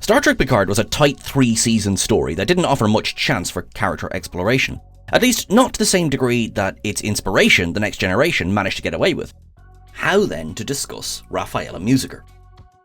Star Trek Picard was a tight 3-season story that didn't offer much chance for character exploration. At least not to the same degree that its inspiration, The Next Generation, managed to get away with. How then to discuss Raffaela Musiker?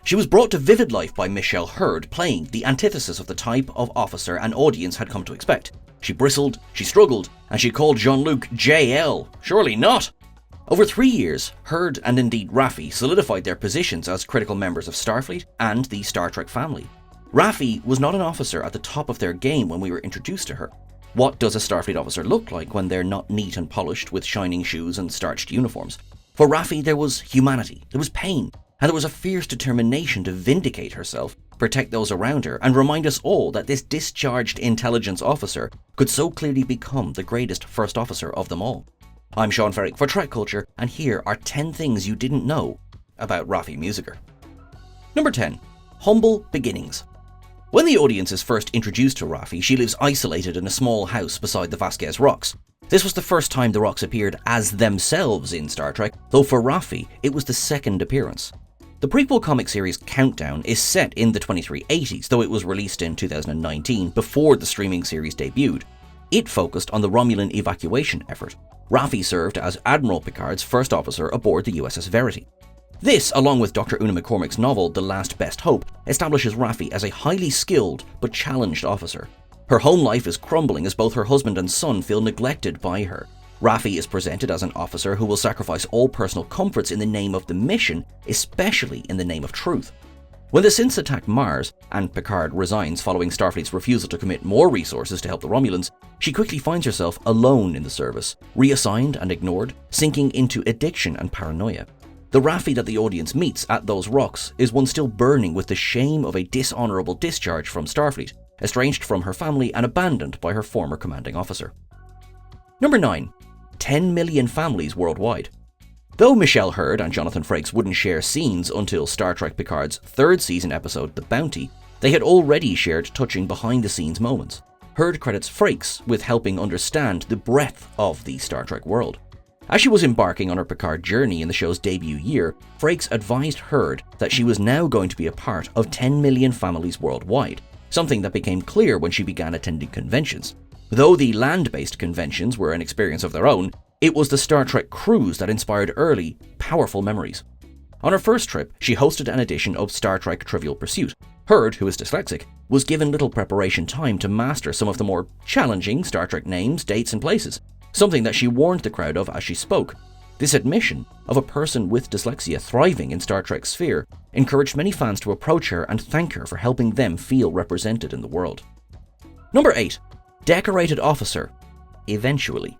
She was brought to vivid life by Michelle Hurd, playing the antithesis of the type of officer an audience had come to expect. She bristled, she struggled, and she called Jean-Luc JL. Surely not! Over 3 years, Hurd and indeed Raffi solidified their positions as critical members of Starfleet and the Star Trek family. Raffi was not an officer at the top of their game when we were introduced to her. What does a Starfleet officer look like when they're not neat and polished with shining shoes and starched uniforms? For Raffi, there was humanity, there was pain, and there was a fierce determination to vindicate herself, protect those around her, and remind us all that this discharged intelligence officer could so clearly become the greatest first officer of them all. I'm Sean Ferrick for TrekCulture, and here are 10 things you didn't know about Raffi Musiker. Number 10. Humble beginnings. When the audience is first introduced to Raffi, she lives isolated in a small house beside the Vasquez Rocks. This was the first time the Rocks appeared as themselves in Star Trek, though for Raffi, it was the second appearance. The prequel comic series Countdown is set in the 2380s, though it was released in 2019 before the streaming series debuted. It focused on the Romulan evacuation effort. Raffi served as Admiral Picard's first officer aboard the USS Verity. This, along with Dr. Una McCormick's novel The Last Best Hope, establishes Raffi as a highly skilled but challenged officer. Her home life is crumbling as both her husband and son feel neglected by her. Raffi is presented as an officer who will sacrifice all personal comforts in the name of the mission, especially in the name of truth. When the synths attack Mars, and Picard resigns following Starfleet's refusal to commit more resources to help the Romulans, she quickly finds herself alone in the service, reassigned and ignored, sinking into addiction and paranoia. The Raffi that the audience meets at those rocks is one still burning with the shame of a dishonourable discharge from Starfleet, estranged from her family and abandoned by her former commanding officer. Number 9. 10 million families worldwide. Though Michelle Hurd and Jonathan Frakes wouldn't share scenes until Star Trek Picard's 3rd season episode The Bounty, they had already shared touching behind-the-scenes moments. Hurd credits Frakes with helping understand the breadth of the Star Trek world. As she was embarking on her Picard journey in the show's debut year, Frakes advised Hurd that she was now going to be a part of 10 million families worldwide, something that became clear when she began attending conventions. Though the land-based conventions were an experience of their own, it was the Star Trek cruise that inspired early, powerful memories. On her first trip, she hosted an edition of Star Trek Trivial Pursuit. Hurd, who is dyslexic, was given little preparation time to master some of the more challenging Star Trek names, dates and places, something that she warned the crowd of as she spoke. This admission of a person with dyslexia thriving in Star Trek's sphere encouraged many fans to approach her and thank her for helping them feel represented in the world. Number 8. Decorated officer. Eventually.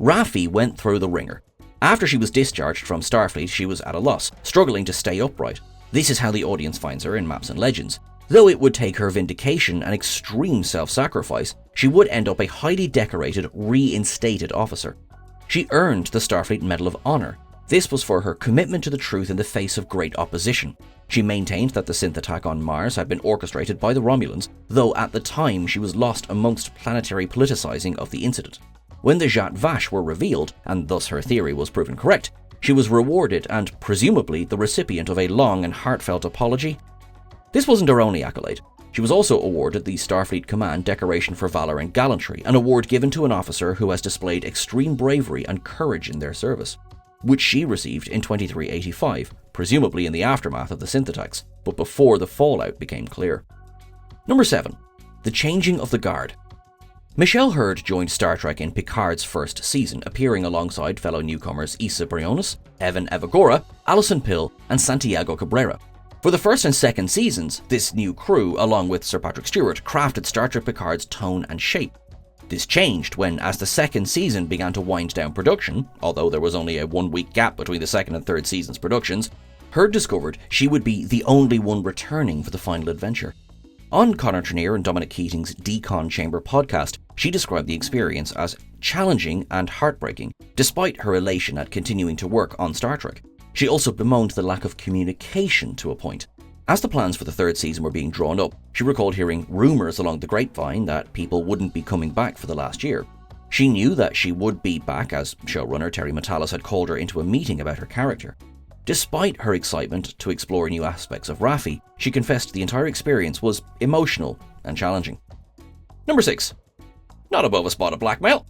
Raffi went through the ringer. After she was discharged from Starfleet, she was at a loss, struggling to stay upright. This is how the audience finds her in Maps and Legends. Though it would take her vindication and extreme self-sacrifice, she would end up a highly decorated, reinstated officer. She earned the Starfleet Medal of Honor. This was for her commitment to the truth in the face of great opposition. She maintained that the synth attack on Mars had been orchestrated by the Romulans, though at the time she was lost amongst planetary politicizing of the incident. When the Zhat Vash were revealed, and thus her theory was proven correct, she was rewarded and presumably the recipient of a long and heartfelt apology. This wasn't her only accolade. She was also awarded the Starfleet Command Decoration for Valor and Gallantry, an award given to an officer who has displayed extreme bravery and courage in their service, which she received in 2385, presumably in the aftermath of the synth attacks, but before the fallout became clear. Number 7. The changing of the guard. Michelle Hurd joined Star Trek in Picard's first season, appearing alongside fellow newcomers Issa Briones, Evan Evagora, Alison Pill, and Santiago Cabrera. For the first and second seasons, this new crew, along with Sir Patrick Stewart, crafted Star Trek Picard's tone and shape. This changed when, as the second season began to wind down production, although there was only a 1-week gap between the second and third season's productions, Hurd discovered she would be the only one returning for the final adventure. On Connor Trenier and Dominic Keating's Decon Chamber podcast, she described the experience as challenging and heartbreaking, despite her elation at continuing to work on Star Trek. She also bemoaned the lack of communication to a point. As the plans for the third season were being drawn up, she recalled hearing rumours along the grapevine that people wouldn't be coming back for the last year. She knew that she would be back, as showrunner Terry Matalas had called her into a meeting about her character. Despite her excitement to explore new aspects of Raffi, she confessed the entire experience was emotional and challenging. Number 6. Not above a spot of blackmail.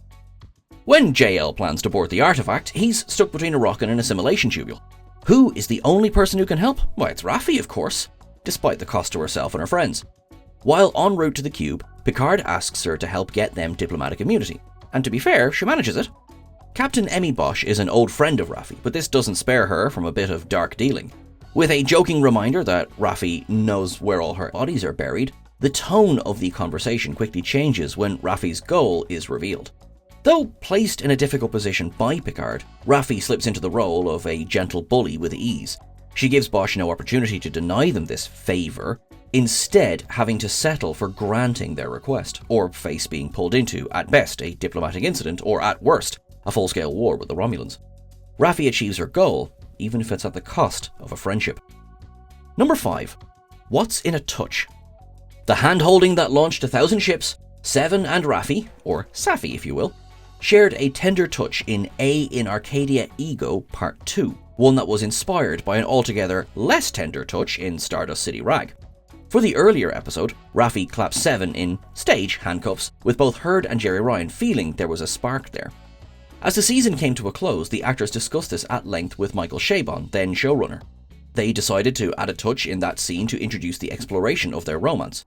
When JL plans to board the artifact, he's stuck between a rock and an assimilation tubule. Who is the only person who can help? Why, it's Raffi, of course, despite the cost to herself and her friends. While en route to the cube, Picard asks her to help get them diplomatic immunity. And to be fair, she manages it. Captain Emmy Bosch is an old friend of Raffi, but this doesn't spare her from a bit of dark dealing. With a joking reminder that Raffi knows where all her bodies are buried, the tone of the conversation quickly changes when Raffi's goal is revealed. Though placed in a difficult position by Picard, Raffi slips into the role of a gentle bully with ease. She gives Bosch no opportunity to deny them this favour, instead having to settle for granting their request, or face being pulled into, at best, a diplomatic incident, or at worst, a full-scale war with the Romulans. Raffi achieves her goal, even if it's at the cost of a friendship. Number 5. What's in a touch? The hand-holding that launched 1,000 ships, Seven and Raffi, or Safi if you will, shared a tender touch in A in Arcadia Ego Part 2, one that was inspired by an altogether less tender touch in Stardust City Rag. For the earlier episode, Raffi clapped Seven in stage handcuffs, with both Heard and Jerry Ryan feeling there was a spark there. As the season came to a close, the actors discussed this at length with Michael Chabon, then showrunner. They decided to add a touch in that scene to introduce the exploration of their romance.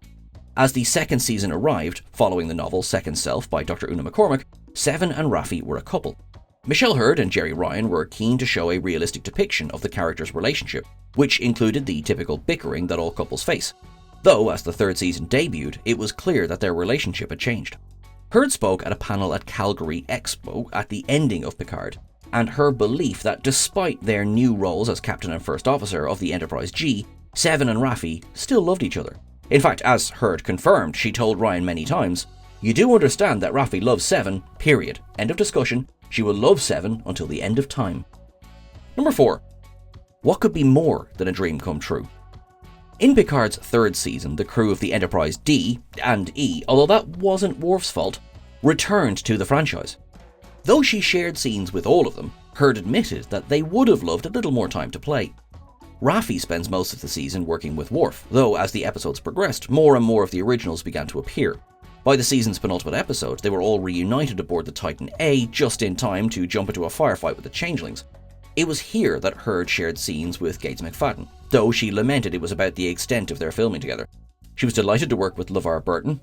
As the second season arrived, following the novel Second Self by Dr. Una McCormack, Seven and Raffi were a couple. Michelle Hurd and Jerry Ryan were keen to show a realistic depiction of the characters' relationship, which included the typical bickering that all couples face. Though, as the third season debuted, it was clear that their relationship had changed. Hurd spoke at a panel at Calgary Expo at the ending of Picard, and her belief that despite their new roles as Captain and First Officer of the Enterprise G, Seven and Raffi still loved each other. In fact, as Hurd confirmed, she told Ryan many times, "You do understand that Raffi loves Seven, period. End of discussion. She will love Seven until the end of time." Number 4. What could be more than a dream come true? In Picard's third season, the crew of the Enterprise D and E, although that wasn't Worf's fault, returned to the franchise. Though she shared scenes with all of them, Hurd admitted that they would have loved a little more time to play. Raffi spends most of the season working with Worf, though as the episodes progressed, more and more of the originals began to appear. By the season's penultimate episode, they were all reunited aboard the Titan A just in time to jump into a firefight with the Changelings. It was here that Hurd shared scenes with Gates McFadden, though she lamented it was about the extent of their filming together. She was delighted to work with LeVar Burton.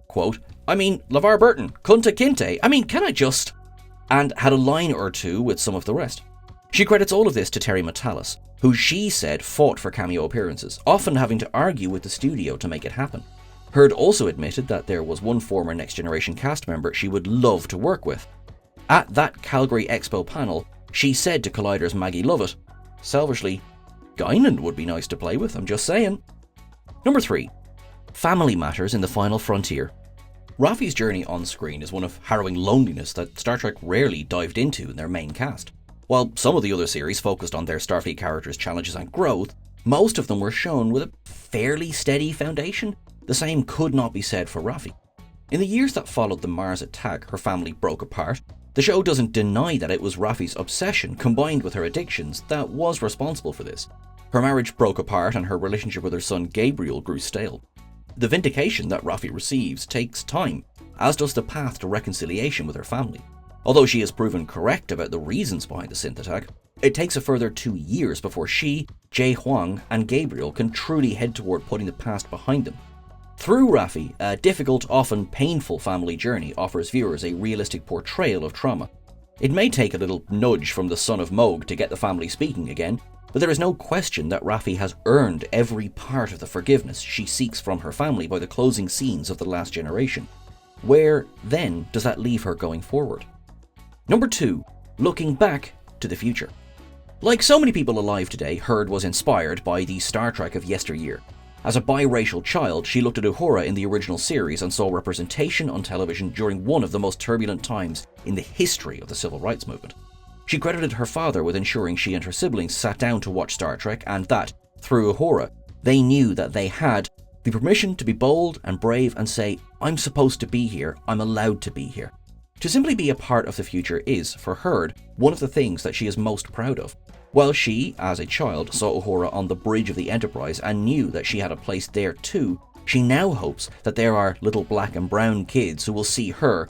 Quote, LeVar Burton, Kunta Kinte, can I just... And had a line or two with some of the rest. She credits all of this to Terry Matalas, who she said fought for cameo appearances, often having to argue with the studio to make it happen. Hurd also admitted that there was one former Next Generation cast member she would love to work with. At that Calgary Expo panel, she said to Collider's Maggie Lovett, selfishly, Guinan would be nice to play with, I'm just saying. Number 3. Family matters in the final frontier. Raffi's journey on screen is one of harrowing loneliness that Star Trek rarely dived into in their main cast. While some of the other series focused on their Starfleet characters' challenges and growth, most of them were shown with a fairly steady foundation. The same could not be said for Raffi. In the years that followed the Mars attack, her family broke apart. The show doesn't deny that it was Raffi's obsession, combined with her addictions, that was responsible for this. Her marriage broke apart and her relationship with her son Gabriel grew stale. The vindication that Raffi receives takes time, as does the path to reconciliation with her family. Although she is proven correct about the reasons behind the synth attack, it takes a further 2 years before she, Jay Huang, and Gabriel can truly head toward putting the past behind them. Through Raffi, a difficult, often painful family journey offers viewers a realistic portrayal of trauma. It may take a little nudge from the son of Moog to get the family speaking again, but there is no question that Raffi has earned every part of the forgiveness she seeks from her family by the closing scenes of The Last Generation. Where, then, does that leave her going forward? Number 2. Looking back to the future. Like so many people alive today, Hurd was inspired by the Star Trek of yesteryear. As a biracial child, she looked at Uhura in the original series and saw representation on television during one of the most turbulent times in the history of the civil rights movement. She credited her father with ensuring she and her siblings sat down to watch Star Trek, and that, through Uhura, they knew that they had the permission to be bold and brave and say, I'm supposed to be here, I'm allowed to be here. To simply be a part of the future is, for Hurd, one of the things that she is most proud of. While she, as a child, saw Uhura on the bridge of the Enterprise and knew that she had a place there too, she now hopes that there are little black and brown kids who will see her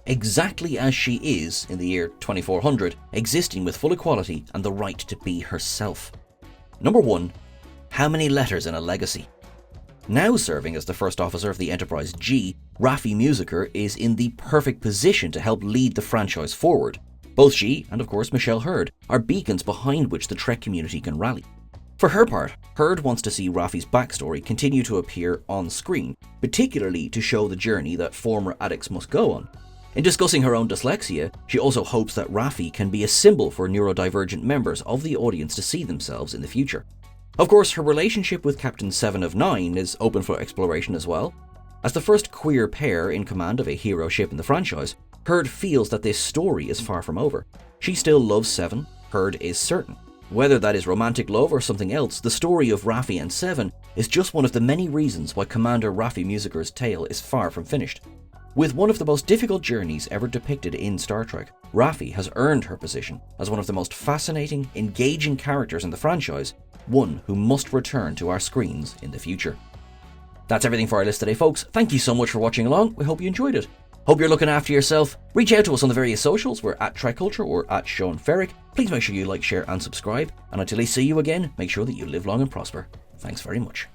exactly as she is in the year 2400, existing with full equality and the right to be herself. Number 1. How many letters in a legacy? Now serving as the first officer of the Enterprise G, Raffi Musiker is in the perfect position to help lead the franchise forward. Both she and of course Michelle Hurd are beacons behind which the Trek community can rally. For her part, Hurd wants to see Raffi's backstory continue to appear on screen, particularly to show the journey that former addicts must go on. In discussing her own dyslexia, she also hopes that Raffi can be a symbol for neurodivergent members of the audience to see themselves in the future. Of course, her relationship with Captain 7 of 9 is open for exploration as well. As the first queer pair in command of a hero ship in the franchise, Hurd feels that this story is far from over. She still loves 7, Hurd is certain. Whether that is romantic love or something else, the story of Raffi and 7 is just one of the many reasons why Commander Raffi Musiker's tale is far from finished. With one of the most difficult journeys ever depicted in Star Trek, Raffi has earned her position as one of the most fascinating, engaging characters in the franchise, one who must return to our screens in the future. That's everything for our list today, folks. Thank you so much for watching along. We hope you enjoyed it. Hope you're looking after yourself. Reach out to us on the various socials. We're at TrekCulture or at Sean Ferrick. Please make sure you like, share and subscribe. And until I see you again, make sure that you live long and prosper. Thanks very much.